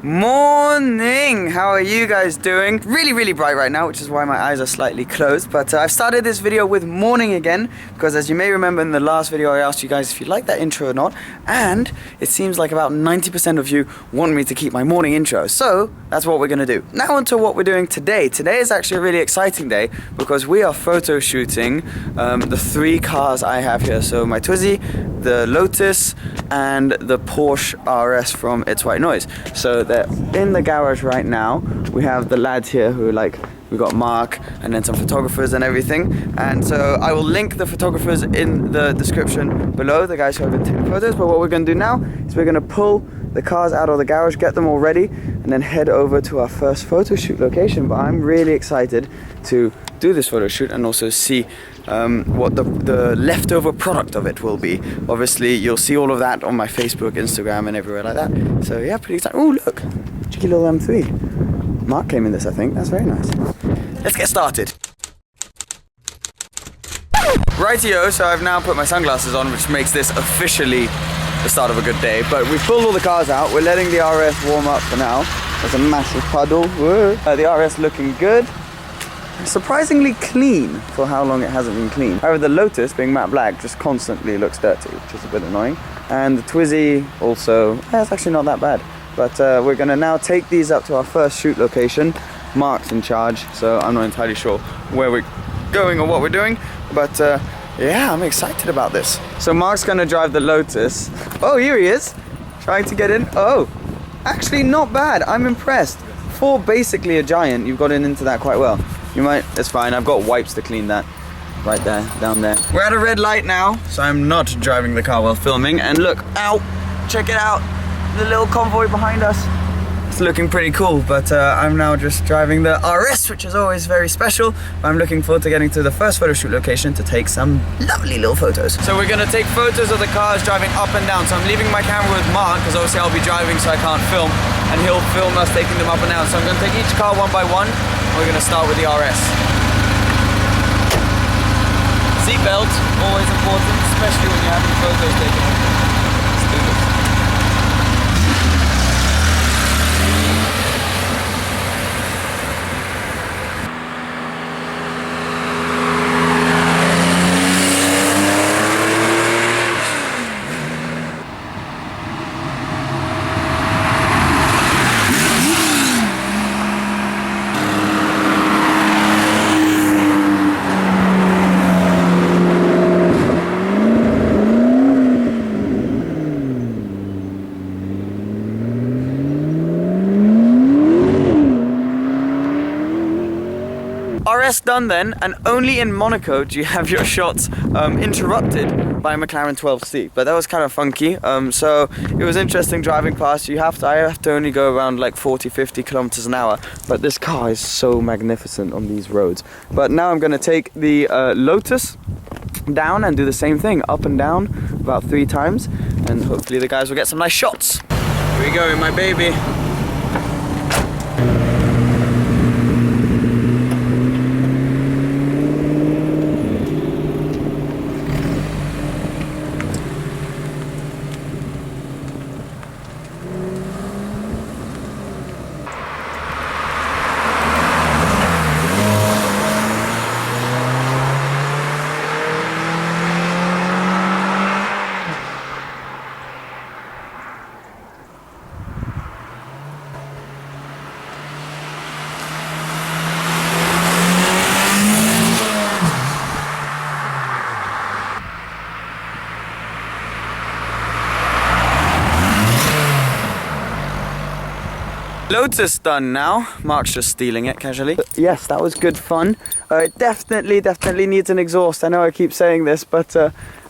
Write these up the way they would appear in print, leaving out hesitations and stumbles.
Morning! How are you guys doing? Really bright right now, which is why my eyes are slightly closed, but I've started this video with morning again because, as you may remember, in the last video I asked you guys if you like that intro or not, and it seems like about 90% of you want me to keep my morning intro, so that's what we're gonna do. Now onto what we're doing today. Today is actually a really exciting day because we are photo shooting the 3 cars I have here. So my Twizy, the Lotus, and the Porsche RS from It's White Noise. So they're in the garage right now. We have the lads here who we got Mark and then some photographers and everything. And so I will link the photographers in the description below, the guys who have been taking photos. But what we're gonna do now is we're gonna pull the cars out of the garage, get them all ready, and then head over to our first photo shoot location. But I'm really excited to do this photo shoot and also see what the leftover product of it will be. Obviously, you'll see all of that on my Facebook, Instagram, and everywhere like that. So yeah, pretty excited. Oh look, cheeky little M3. Mark came in this, I think. That's very nice. Let's get started. Rightio, so I've now put my sunglasses on, which makes this officially the start of a good day. But we've pulled all the cars out. We're letting the RS warm up for now. There's a massive puddle. The RS looking good. Surprisingly clean for how long it hasn't been clean. However, the Lotus, being matte black, just constantly looks dirty, which is a bit annoying. And the Twizy also, it's actually not that bad. But we're gonna now take these up to our first shoot location. Mark's in charge, so I'm not entirely sure where we're going or what we're doing. But yeah, I'm excited about this. So Mark's gonna drive the Lotus. Oh, here he is, trying to get in. Oh, actually not bad, I'm impressed. For basically a giant, you've gotten into that quite well. You might, it's fine, I've got wipes to clean that. Right there, down there. We're at a red light now, so I'm not driving the car while filming. And look, ow, check it out. The little convoy behind us. It's looking pretty cool, but I'm now just driving the RS, which is always very special. I'm looking forward to getting to the first photo shoot location to take some lovely little photos. So we're gonna take photos of the cars driving up and down. So I'm leaving my camera with Mark, because obviously I'll be driving so I can't film, and he'll film us taking them up and down. So I'm gonna take each car one by one. We're gonna start with the RS. Seatbelt, always important, especially when you're having photos taken. Let's do this. RS done then, and only in Monaco do you have your shots interrupted by a McLaren 12C, but that was kind of funky. So it was interesting driving past. I have to only go around like 40-50 kilometers an hour, but this car is so magnificent on these roads. But now I'm going to take the Lotus down and do the same thing, up and down about 3 times, and hopefully the guys will get some nice shots. Here we go, my baby. Lotus done now. Mark's just stealing it casually. But yes, that was good fun. It definitely needs an exhaust. I know I keep saying this, but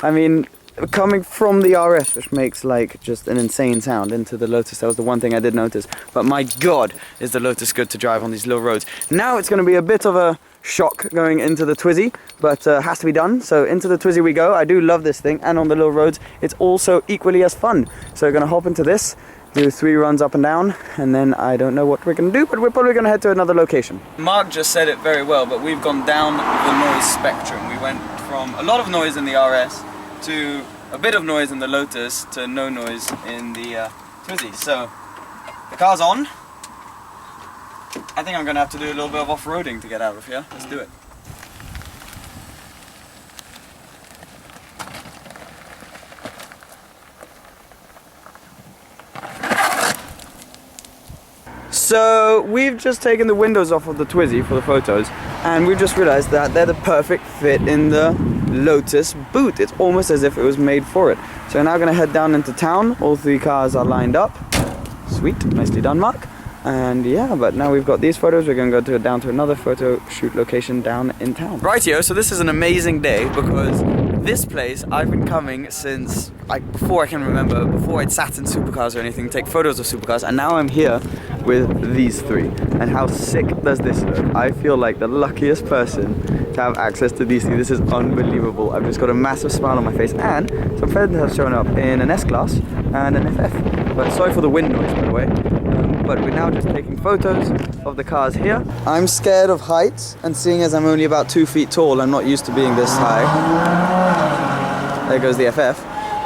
I mean, coming from the RS, which makes like just an insane sound, into the Lotus, that was the one thing I did notice. But my God, is the Lotus good to drive on these little roads. Now it's going to be a bit of a shock going into the Twizy, but has to be done. So into the Twizy we go. I do love this thing, and on the little roads it's also equally as fun. So we're going to hop into this, do 3 runs up and down, and then I don't know what we're going to do, but we're probably going to head to another location. Mark just said it very well, but we've gone down the noise spectrum. We went from a lot of noise in the RS to a bit of noise in the Lotus to no noise in the Twizy. So The car's on. I think I'm gonna have to do a little bit of off-roading to get out of here. Let's do it. So we've just taken the windows off of the Twizy for the photos, and we've just realized that they're the perfect fit in the Lotus boot. It's almost as if it was made for it. So we're now gonna head down into town. All three cars are lined up. Sweet, nicely done, Mark. And yeah, but now we've got these photos, we're gonna go down to another photo shoot location down in town. Rightio, so this is an amazing day because this place I've been coming since before I can remember, before I'd sat in supercars or anything, take photos of supercars, and now I'm here with these three. And how sick does this look? I feel like the luckiest person to have access to these three. This is unbelievable. I've just got a massive smile on my face, and some friends have shown up in an S-Class and an FF. But sorry for the wind noise, by the way. But we're now just taking photos of the cars here. I'm scared of heights, and seeing as I'm only about 2 feet tall, I'm not used to being this high. There goes the FF.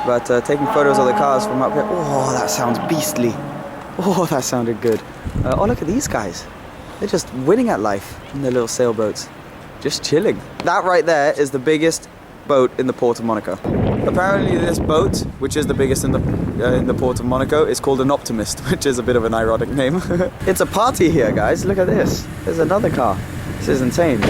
But taking photos of the cars from up here. Oh, that sounds beastly. Oh, that sounded good. Oh, look at these guys. They're just winning at life in their little sailboats. Just chilling. That right there is the biggest boat in the port of Monaco. Apparently this boat, which is the biggest in the port of Monaco, is called an Optimist, which is a bit of an ironic name. It's a party here, guys. Look at this. There's another car. This is insane.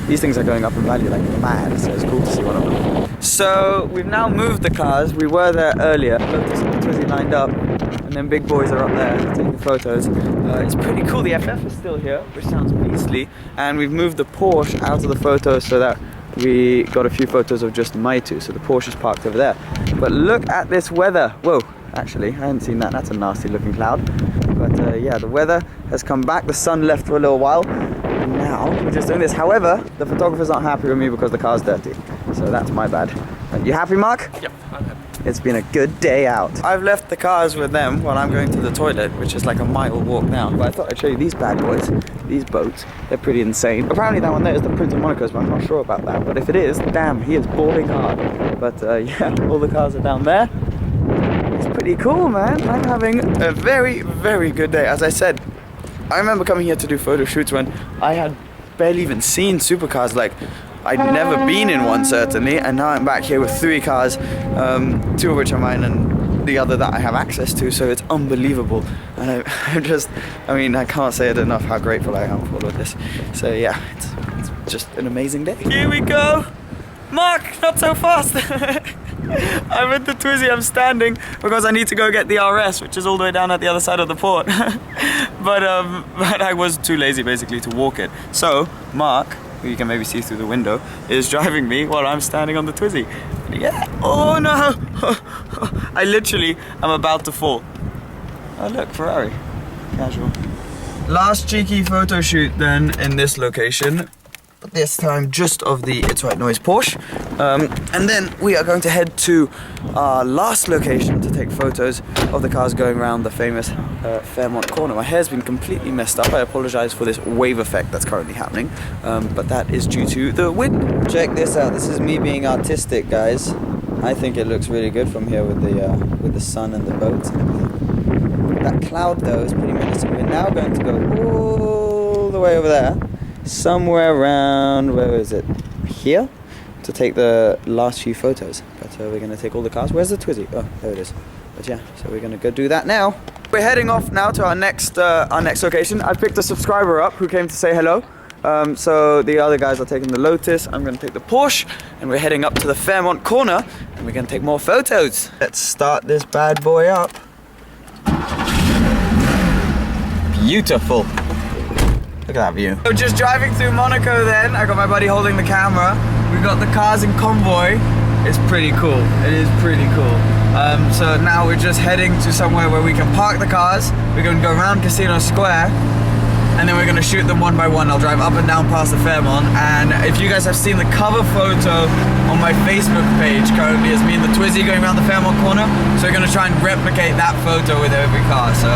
These things are going up in value like mad, so it's cool to see one of them. So we've now moved the cars. We were there earlier. Lotus and Twizy lined up, and then big boys are up there taking photos. It's pretty cool. The FF is still here, which sounds beastly, and we've moved the Porsche out of the photos so that we got a few photos of just my two. So the Porsche is parked over there. But look at this weather. Whoa, actually, I hadn't seen that. That's a nasty looking cloud. But yeah, the weather has come back. The sun left for a little while. And now we're just doing this. However, the photographer's not happy with me because the car's dirty. So that's my bad. You happy, Mark? Yep, I'm happy. It's been a good day out. I've left the cars with them while I'm going to the toilet, which is like a mile walk now. But I thought I'd show you these bad boys, these boats. They're pretty insane. Apparently that one there is the Prince of Monaco's, but I'm not sure about that. But if it is, damn, he is balling hard. But yeah, all the cars are down there. It's pretty cool, man. I'm having a very, very good day. As I said, I remember coming here to do photo shoots when I had barely even seen supercars. Like, I'd never been in one, certainly, and now I'm back here with three cars, two of which are mine and the other that I have access to, so it's unbelievable. And I mean, I can't say it enough how grateful I am for all of this. So yeah, it's just an amazing day. Here we go! Mark, not so fast! I'm at the Twizy, I'm standing because I need to go get the RS, which is all the way down at the other side of the port. but I was too lazy basically to walk it. So, Mark, who you can maybe see through the window, is driving me while I'm standing on the Twizy. Yeah. Oh no! I literally am about to fall. Oh look, Ferrari. Casual. Last cheeky photo shoot then in this location. But this time just of the It's Right Noise Porsche. And then we are going to head to our last location to take photos of the cars going around the famous Fairmont corner. My hair's been completely messed up. I apologize for this wave effect that's currently happening. But that is due to the wind. Check this out. This is me being artistic, guys. I think it looks really good from here with the sun and the boats and everything. That cloud though is pretty menacing. We're now going to go all the way over there. Somewhere around, where is it? Here? To take the last few photos. But we're going to take all the cars. Where's the Twizy? Oh, there it is. But yeah, so we're going to go do that now. We're heading off now to our next location. I picked a subscriber up who came to say hello. So the other guys are taking the Lotus. I'm going to take the Porsche. And we're heading up to the Fairmont corner. And we're going to take more photos. Let's start this bad boy up. Beautiful. Look at that view. So just driving through Monaco then, I got my buddy holding the camera. We've got the cars in convoy. It's pretty cool. It is pretty cool. So now we're just heading to somewhere where we can park the cars. We're going to go around Casino Square and then we're going to shoot them one by one. I'll drive up and down past the Fairmont, and if you guys have seen the cover photo on my Facebook page, currently is me and the Twizy going around the Fairmont corner. So we're going to try and replicate that photo with every car. So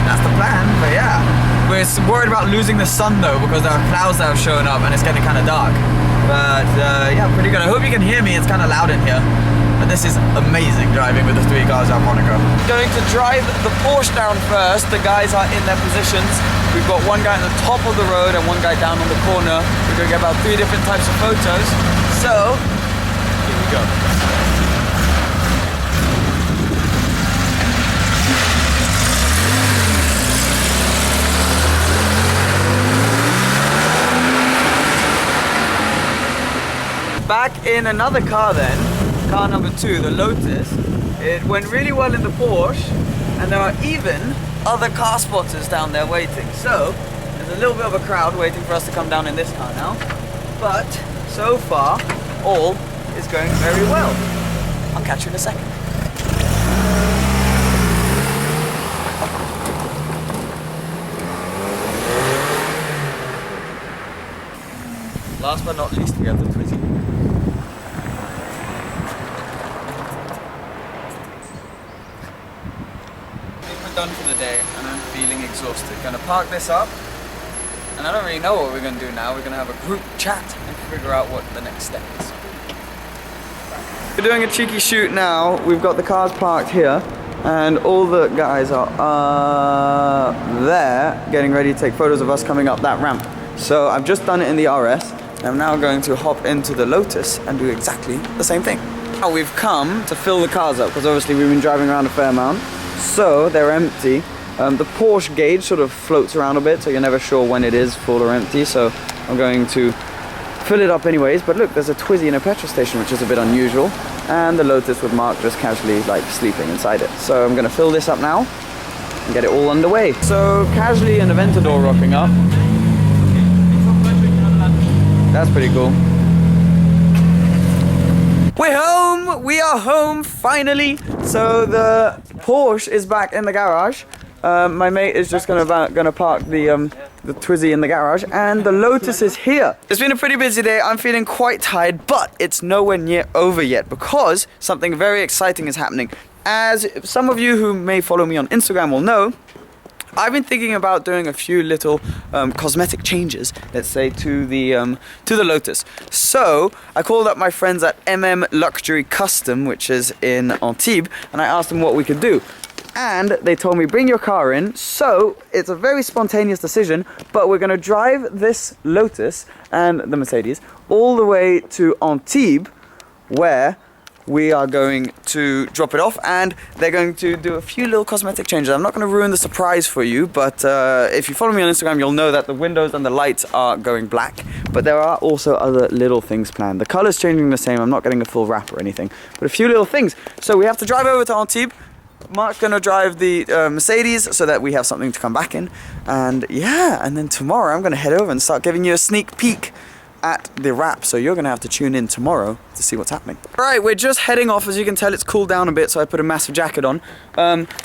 that's the plan, but yeah. We're worried about losing the sun though because there are clouds that have shown up and it's getting kind of dark. But yeah, pretty good. I hope you can hear me. It's kind of loud in here. but this is amazing driving with the 3 cars at Monaco. Going to drive the Porsche down first. The guys are in their positions. We've got one guy at the top of the road and one guy down on the corner. We're going to get about 3 different types of photos. So, here we go. Back in another car then, car number 2, the Lotus. It went really well in the Porsche, and there are even other car spotters down there waiting. So, there's a little bit of a crowd waiting for us to come down in this car now. But, so far, all is going very well. I'll catch you in a second. Last but not least, we have the Twizy. Done for the day and I'm feeling exhausted. Gonna park this up and I don't really know what we're gonna do now. We're gonna have a group chat and figure out what the next step is. We're doing a cheeky shoot now. We've got the cars parked here and all the guys are there getting ready to take photos of us coming up that ramp. So I've just done it in the RS. I'm now going to hop into the Lotus and do exactly the same thing. Now we've come to fill the cars up because obviously we've been driving around a fair amount. So they're empty. The Porsche gauge sort of floats around a bit, so you're never sure when it is full or empty. So I'm going to fill it up anyways. But look, there's a Twizy in a petrol station, which is a bit unusual. And the Lotus with Mark just casually like sleeping inside it. So I'm going to fill this up now and get it all underway. So casually an Aventador rocking up. That's pretty cool. We're home! We are home, finally! So the Porsche is back in the garage. My mate is just gonna park the Twizy in the garage, and the Lotus is here. It's been a pretty busy day. I'm feeling quite tired, but it's nowhere near over yet because something very exciting is happening. As some of you who may follow me on Instagram will know, I've been thinking about doing a few little cosmetic changes, let's say, to the Lotus. So I called up my friends at Luxury Custom, which is in Antibes, and I asked them what we could do. And they told me, bring your car in. So it's a very spontaneous decision, but we're going to drive this Lotus and the Mercedes all the way to Antibes, where we are going to drop it off and they're going to do a few little cosmetic changes. I'm not going to ruin the surprise for you, but if you follow me on Instagram, you'll know that the windows and the lights are going black, but there are also other little things planned. The color's changing the same. I'm not getting a full wrap or anything, but a few little things. So we have to drive over to Antibes. Mark's going to drive the Mercedes so that we have something to come back in. And yeah, and then tomorrow I'm going to head over and start giving you a sneak peek at the wrap, so you're gonna have to tune in tomorrow to see what's happening. Right, we're just heading off. As you can tell, it's cooled down a bit, so I put a massive jacket on.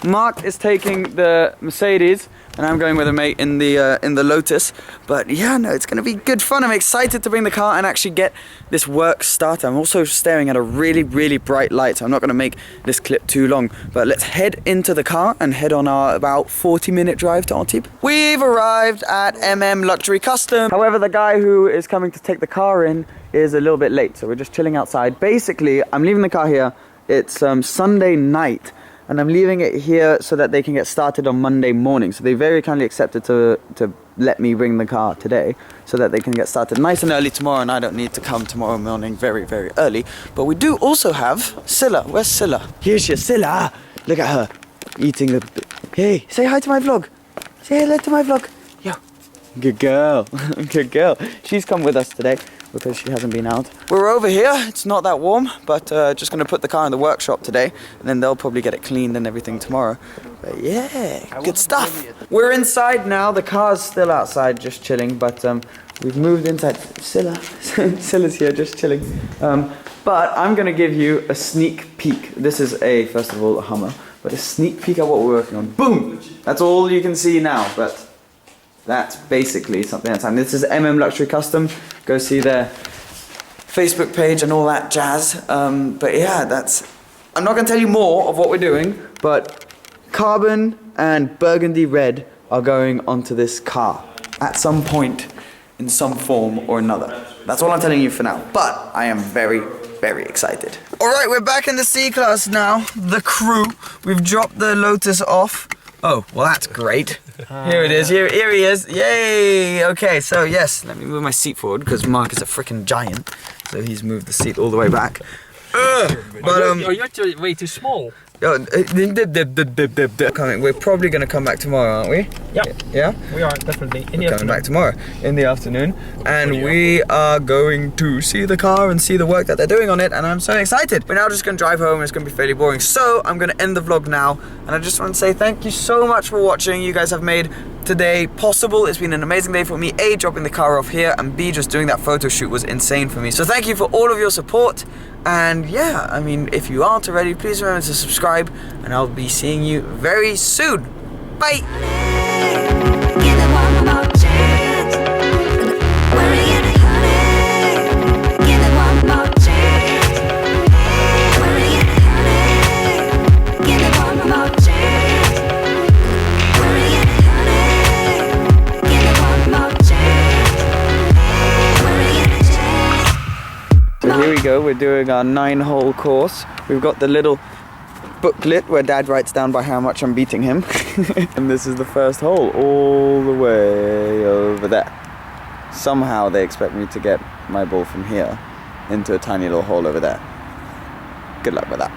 Mark is taking the Mercedes and I'm going with a mate in the Lotus. But yeah, no, it's gonna be good fun. I'm excited to bring the car and actually get this work started. I'm also staring at a really, really bright light, so I'm not gonna make this clip too long. But let's head into the car and head on our about 40-minute drive to Antibes. We've arrived at Luxury Custom. However, the guy who is coming to take the car in is a little bit late, so we're just chilling outside. Basically, I'm leaving the car here. It's Sunday night, and I'm leaving it here so that they can get started on Monday morning. So they very kindly accepted to let me bring the car today so that they can get started nice and early tomorrow, and I don't need to come tomorrow morning very, very early. But we do also have Scylla. Where's Scylla? Here's your Scylla. Look at her eating the... Hey, say hi to my vlog. Say hello to my vlog. Yo. Good girl. Good girl. She's come with us today because she hasn't been out. We're over here. It's not that warm, but just going to put the car in the workshop today, and then they'll probably get it cleaned and everything tomorrow. But yeah, good stuff. We're inside now. The car's still outside, just chilling, but we've moved inside. Scylla's here, just chilling. But I'm going to give you a sneak peek. This is first of all, a Hummer, but a sneak peek at what we're working on. Boom! That's all you can see now, but that's basically something at a time. This is Luxury Custom. Go see their Facebook page and all that jazz. But yeah, I'm not going to tell you more of what we're doing, but carbon and burgundy red are going onto this car at some point in some form or another. That's all I'm telling you for now, but I am very, very excited. Alright, we're back in the C-Class now. The crew. We've dropped the Lotus off. Oh, well that's great. Here it is. Here he is. Yay! Okay, so yes, let me move my seat forward because Mark is a freaking giant. So he's moved the seat all the way back. But you're way too small. Coming. We're probably gonna come back tomorrow, aren't we? Yeah. Yeah? We are definitely Coming back tomorrow in the afternoon, and we are going to see the car and see the work that they're doing on it, and I'm so excited. We're now just gonna drive home and it's gonna be fairly boring. So I'm gonna end the vlog now, and I just want to say thank you so much for watching. You guys have made today possible. It's been an amazing day for me. A, dropping the car off here, and B, just doing that photo shoot was insane for me. So thank you for all of your support. And yeah, I mean, if you aren't already, please remember to subscribe, and I'll be seeing you very soon. Bye! So here we go, we're doing our 9-hole course. We've got the little booklet where Dad writes down by how much I'm beating him. And this is the first hole, all the way over there. Somehow they expect me to get my ball from here into a tiny little hole over there. Good luck with that.